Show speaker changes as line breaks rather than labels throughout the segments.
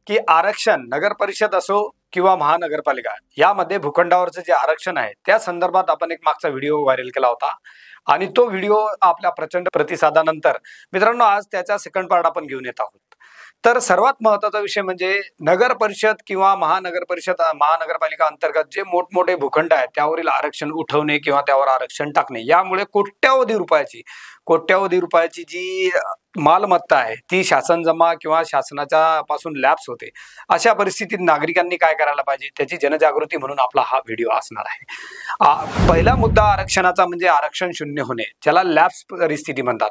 की आरक्षण नगर परिषद असो किंवा महानगरपालिका यामध्ये भूखंडावरचं जे आरक्षण आहे त्या संदर्भात आपण एक मागचा व्हिडिओ व्हायरल केला होता आणि तो व्हिडिओ आपल्या प्रचंड प्रतिसादानंतर मित्रांनो आज त्याचा सेकंड पार्ट आपण घेऊन येत आहोत। तर सर्वात महत्त्वाचा विषय म्हणजे नगर परिषद किंवा महानगरपालिका अंतर्गत जे मोठमोठे भूखंड आहेत त्यावरील आरक्षण उठवणे किंवा त्यावर आरक्षण टाकणे यामुळे कोट्यावधी रुपयाची जी मालमत्ता आहे ती शासन जमा किंवा शासनाच्या पासून लॅप्स होते। अशा परिस्थितीत नागरिकांनी काय करायला पाहिजे त्याची जनजागृती म्हणून आपला हा व्हिडिओ असणार आहे। पहिला मुद्दा आरक्षणाचा म्हणजे आरक्षण शून्य होणे, ज्याला लॅप्स परिस्थिती म्हणतात।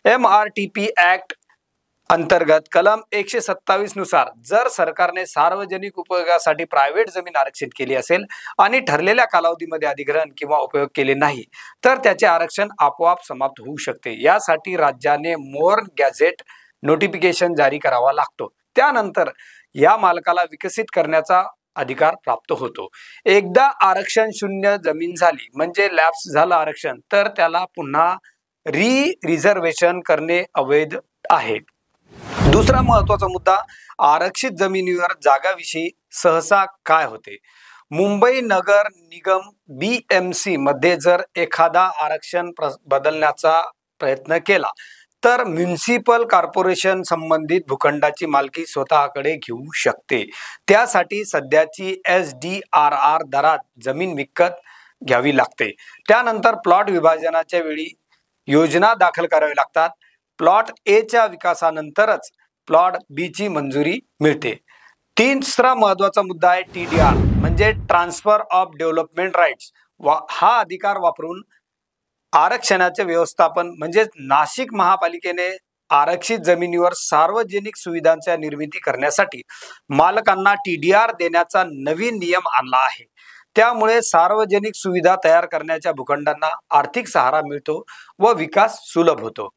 MRTP ऍक्ट अंतर्गत कलम 127 नुसार जर सरकारने सार्वजनिक उपयोगासाठी प्रायव्हेट जमीन आरक्षित केली असेल आणि ठरलेल्या कालावधीमध्ये अधिग्रहण किंवा उपयोग केले नाही तर त्याचे आरक्षण आपोआप समाप्त होऊ शकते। यासाठी राज्याने मोर गॅझेट नोटिफिकेशन जारी करावा लागतो, त्यानंतर या मालकाला विकसित करण्याचा अधिकार प्राप्त होतो। एकदा आरक्षण शून्य जमीन झाली म्हणजे लॅप्स झालं आरक्षण तर त्याला पुन्हा रिझर्वेशन करणे अवैध आहे। दुसरा महत्त्वाचा मुद्दा आरक्षित जमिनीवर जागाविषयी सहसा काय होते। मुंबई नगर निगम BMC मध्ये जर एखादा आरक्षण बदलण्याचा प्रयत्न केला तर म्युनिसिपल कॉर्पोरेशन संबंधित भूखंडाची मालकी स्वतःकडे घेऊ शकते। त्यासाठी सध्याची SDRR दरात जमीन विकत घ्यावी लागते। त्यानंतर प्लॉट विभाजनाच्या वेळी योजना दाखल करावी लागतात। प्लॉट A च्या विकासानंतरच प्लॉट B ची मंजुरी मिळते। तिसरा महत्त्वाचा मुद्दा आहे TDR म्हणजे ट्रान्सफर ऑफ डेव्हलपमेंट राईट्स। हा अधिकार वापरून आरक्षणाचे व्यवस्थापन म्हणजे नाशिक महापालिकेने आरक्षित जमिनीवर सार्वजनिक सुविधांच्या निर्मिती करण्यासाठी मालकांना TDR देण्याचा नवीन नियम आणला आहे। त्यामुळे सार्वजनिक सुविधा तयार करण्याच्या भूखंडांना आर्थिक सहारा मिळतो व विकास सुलभ होतो।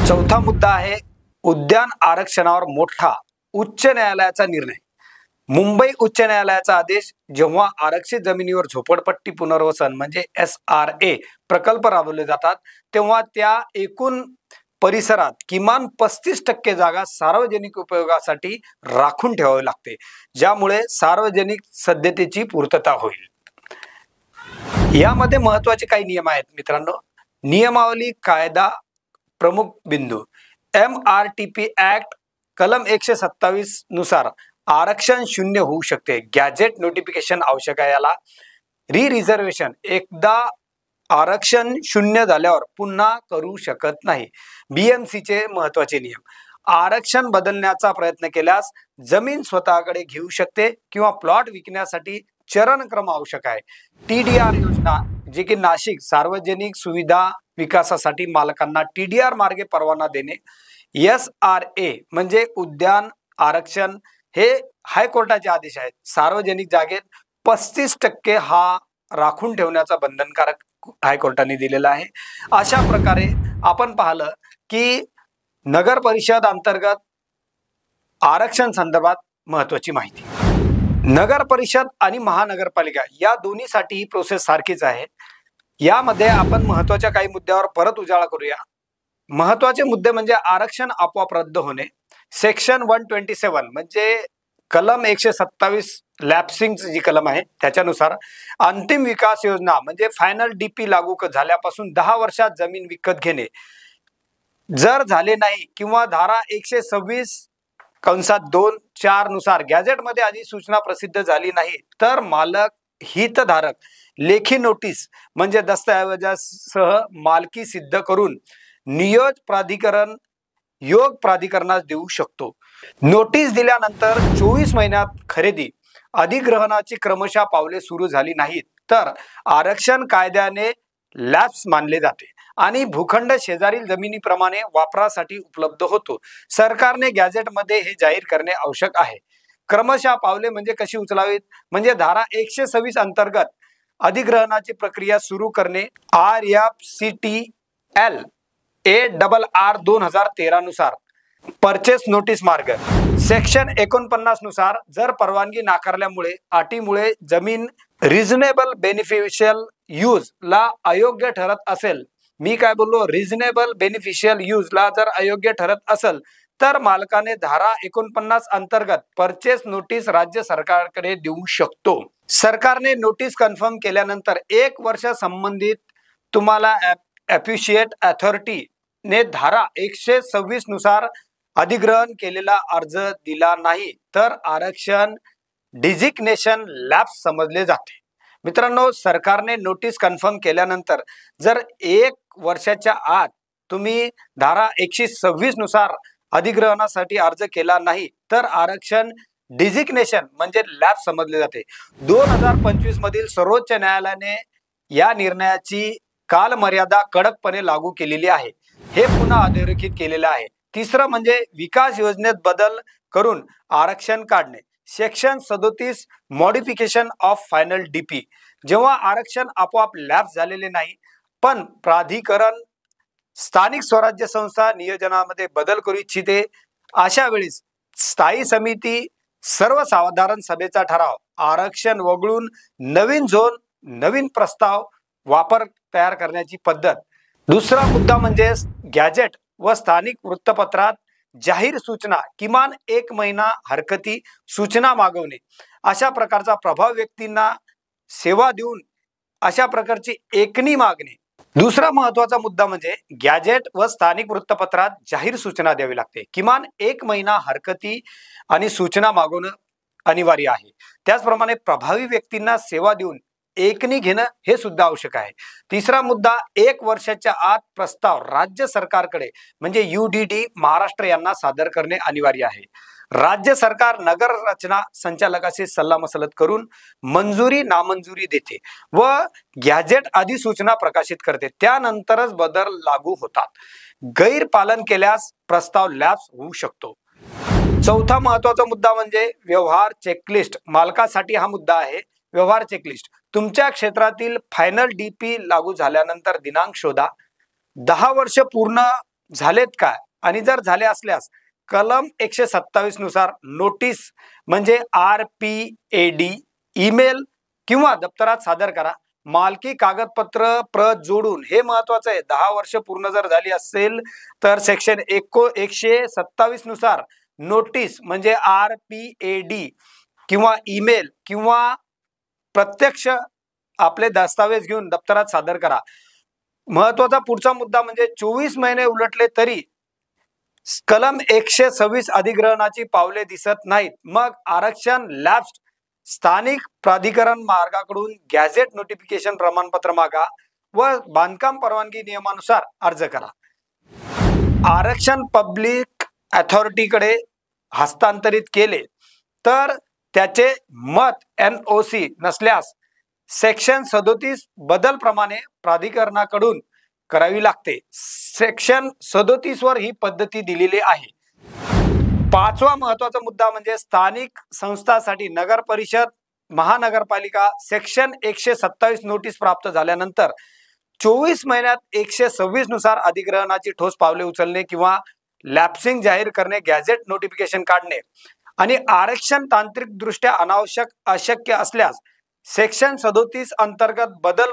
चौथा मुद्दा आहे उद्यान आरक्षणावर मोठा उच्च न्यायालयाचा निर्णय। मुंबई उच्च न्यायालयाचा आदेश जेव्हा आरक्षित जमिनीवर झोपडपट्टी पुनर्वसन म्हणजे SRA प्रकल्प राबवले जातात तेव्हा त्या एकूण परिसरात किमान 35% जागा सार्वजनिक उपयोगासाठी राखून ठेवावी लागते, ज्यामुळे सार्वजनिक सद्यतेची पूर्तता होईल। यामध्ये महत्त्वाचे काही नियम आहेत मित्रांनो। नियमावली कायदा प्रमुख बिंदू MRTP ऍक्ट कलम 127 नुसार आरक्षण शून्य होऊ शकते। गॅझेट नोटिफिकेशन आवश्यक आहे याला। रिझर्वेशन एकदा आरक्षण शून्य झाल्यावर पुन्हा करू शकत नाही। BMC चे महत्त्वाचे नियम आरक्षण बदलण्याचा प्रयत्न केल्यास जमीन स्वतःकडे घेऊ शकते किंवा प्लॉट विकण्यासाठी चरणक्रम आवश्यक आहे। TDR योजना जे की नाशिक सार्वजनिक सुविधा विकासासाठी मालकांना TDR मार्गे परवाना देणे। SRA म्हणजे उद्यान आरक्षण हे हायकोर्टाचे आदेश आहेत। सार्वजनिक जागेत 35% हा राखून ठेवण्याचा बंधनकारक हायकोर्टाने दिलेला आहे। अशा प्रकारे आपण पाहिलं की नगर परिषद अंतर्गत आरक्षण संदर्भात महत्त्वाची माहिती। नगर परिषद आणि महानगरपालिका या दोन्हीसाठी ही प्रोसेस सारखीच आहे। यामध्ये आपण महत्त्वाच्या काही मुद्द्यावर परत उजाळा करूया। महत्त्वाचे मुद्दे म्हणजे आरक्षण आपोआप रद्द होणे। सेक्शन 127 म्हणजे कलम 127 लॅप्सिंग जी कलम आहे त्याच्यानुसार अंतिम विकास योजना म्हणजे फायनल DP लागू झाल्यापासून 10 वर्षात जमीन विकत घेणे जर झाले नाही किंवा धारा 126(2)(4) नुसार गॅझेटमध्ये अधिसूचना प्रसिद्ध झाली नाही तर मालक हितधारक लेखी नोटीस म्हणजे दस्तऐवजासह मालकी सिद्ध करून योग प्राधिकरणास देऊ शकतो। नोटीस दिल्यानंतर 24 महिन्यात खरेदी अधिग्रहणाची क्रमशः पावले सुरू झाली नाहीत तर आरक्षण कायद्याने लॅप्स मानले जाते आणि भूखंड शेजारील जमिनीप्रमाणे वापरासाठी उपलब्ध होतो। सरकारने गॅझेटमध्ये हे जाहीर करणे आवश्यक आहे। क्रमशः पावले म्हणजे कशी उचलावीत म्हणजे धारा 126 अंतर्गत अधिग्रहणाची प्रक्रिया सुरू करणे। RFCTL ARR 2013 नुसार परचेस नोटीस मार्ग सेक्शन 49 नुसार जर परवानगी नाकारल्यामुळे अटीमुळे जमीन रिझनेबल बेनिफिशियल यूज ला अयोग्य ठरत असेल, मी काय बोललो रिझनेबल बेनिफिशियल यूज ला जर अयोग्य ठरत असेल तर मालकाने धारा 49 अंतर्गत परचेस नोटीस राज्य सरकारकडे देऊ शकतो। सरकारने नोटीस कन्फर्म केल्यानंतर 1 वर्ष संबंधित तुम्हाला ॲप्रिशिएट अथॉरिटी ने धारा 126 नुसार अधिग्रहण केलेला अर्ज दिला नाही तर आरक्षण डिझिग्नेशन लॅप्स समजले जाते। मित्रांनो, सरकारने नोटीस कन्फर्म केल्यानंतर जर 1 वर्षाच्या आत तुम्ही धारा 126 नुसार अधिग्रहणासाठी अर्ज केला नाही तर आरक्षण डिझिग्नेशन म्हणजे लॅप्स समजले जाते। 2025 मधील सर्वोच्च न्यायालयाने या निर्णयाची कालमर्यादा कडकपणे लागू केलेली आहे। हे पुन्हा अधोरेखित केलेले आहे। तिसरं म्हणजे विकास योजनेत बदल करून आरक्षण काढणे। Section 37 modification of final DP. जेव्हा आरक्षण आपोआप लॅप्स झालेले नाही पण प्राधिकरण स्थानिक स्वराज्य संस्था नियोजनामध्ये बदल करू इच्छिते, अशा वेळेस स्थायी समिती सर्वसाधारण सभेचा ठराव आरक्षण वगळून नवीन झोन नवीन प्रस्ताव वापर तयार करण्याची पद्धत। दुसरा मुद्दा म्हणजे गॅजेट व स्थानिक वृत्तपत्रात जाहीर सूचना किमान 1 महिना हरकती सूचना मागवणे। अशा प्रकारचा प्रभाव व्यक्तींना सेवा देऊन अशा प्रकारची एकनी मागणे। दुसरा महत्वाचा मुद्दा म्हणजे गॅजेट व स्थानिक वृत्तपत्रात जाहीर सूचना द्यावी लागते। किमान 1 महिना हरकती आणि सूचना मागवणं अनिवार्य आहे। त्याचप्रमाणे प्रभावी व्यक्तींना सेवा देऊन एकनी घेणं हे सुद्धा आवश्यक आहे। तिसरा मुद्दा 1 वर्षाच्या आत प्रस्ताव राज्य सरकारकडे म्हणजे UDD महाराष्ट्र यांना सादर करणे अनिवार्य आहे। राज्य सरकार नगर रचना संचालकाशी सल्लामसलत करून मंजुरी नामंजुरी देते व गॅजेट अधिसूचना प्रकाशित करते, त्यानंतरच बदल लागू होतात। गैरपालन केल्यास प्रस्ताव लॅप्स होऊ शकतो। चौथा महत्वाचा मुद्दा म्हणजे व्यवहार चेकलिस्ट। मालकासाठी हा मुद्दा आहे। व्यवहार चेकलिस्ट तुमच्या क्षेत्रातील फायनल डीपी लागू झाल्यानंतर दिनांक शोधा। 10 वर्ष पूर्ण झालेत का आणि जर झाले असल्यास कलम 127 नुसार नोटीस म्हणजे RPAD ईमेल किंवा दप्तरात सादर करा। मालकी कागदपत्र प्रत जोडून, हे महत्वाचं आहे। 10 वर्ष पूर्ण जर झाली असेल तर सेक्शन 127 नुसार नोटीस म्हणजे RPAD किंवा ईमेल किंवा प्रत्यक्ष आपले दस्तावेज घेऊन दप्तरात सादर करा। महत्वाचा पुढचा मुद्दा म्हणजे 24 महिने उलटले तरी कलम 126 अधिग्रहणाची पावले दिसत नाहीत, मग आरक्षण लॅप्स। स्थानिक प्राधिकरण मार्गाकडून गॅझेट नोटिफिकेशन प्रमाणपत्र मागा व बांधकाम परवानगी नियमानुसार अर्ज करा। आरक्षण पब्लिक अथॉरिटीकडे हस्तांतरित केले तर त्याचे मत NOC नसल्यास सेक्शन 37 बदल प्रमाणे प्राधिकरणाकडून करावी लागते। सेक्शन 37 वर ही पद्धती दिलेली आहे। पाचवा महत्वाचा मुद्दा म्हणजे स्थानिक संस्थांसाठी नगर परिषद महानगरपालिका सेक्शन 127 नोटीस प्राप्त झाल्यानंतर 24 महिन्यात 126 नुसार अधिग्रहणाची ठोस पावले उचलणे किंवा लॅप्सिंग जाहीर करणे, गॅझेट नोटिफिकेशन काढणे आणि आरक्षण तांत्रिक दृष्ट्या अनावश्यक अशक्य असल्यास सेक्शन 37 अंतर्गत बदल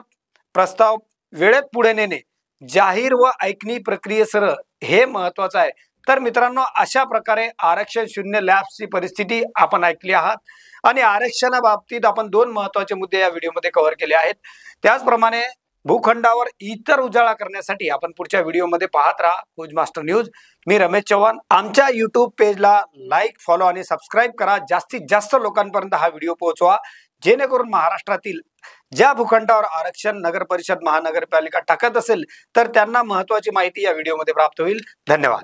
प्रस्ताव वेळेत पुढे नेणे, जाहीर व ऐकणी प्रक्रियेसह हे महत्वाचं आहे। तर मित्रांनो, अशा प्रकारे आरक्षण शून्य लॅप्सची परिस्थिती आपण ऐकली आहात आणि आरक्षणाबाबतीत आपण 2 महत्वाचे मुद्दे या व्हिडिओमध्ये कव्हर केले आहेत। त्याचप्रमाणे भूखंडावर इतर उजाळा करण्यासाठी आपण पुढच्या व्हिडिओमध्ये पाहत राहा फौज मास्टर न्यूज। मी रमेश चव्हाण। आमच्या YouTube पेजला लाईक, फॉलो आणि सबस्क्राईब करा। जास्तीत जास्त लोकांपर्यंत हा व्हिडिओ पोहोचवा जेणेकरून महाराष्ट्रातील ज्या भूखंडावर आरक्षण नगर परिषद महानगरपालिका टाकत असेल तर त्यांना महत्वाची माहिती या व्हिडिओमध्ये प्राप्त होईल। धन्यवाद।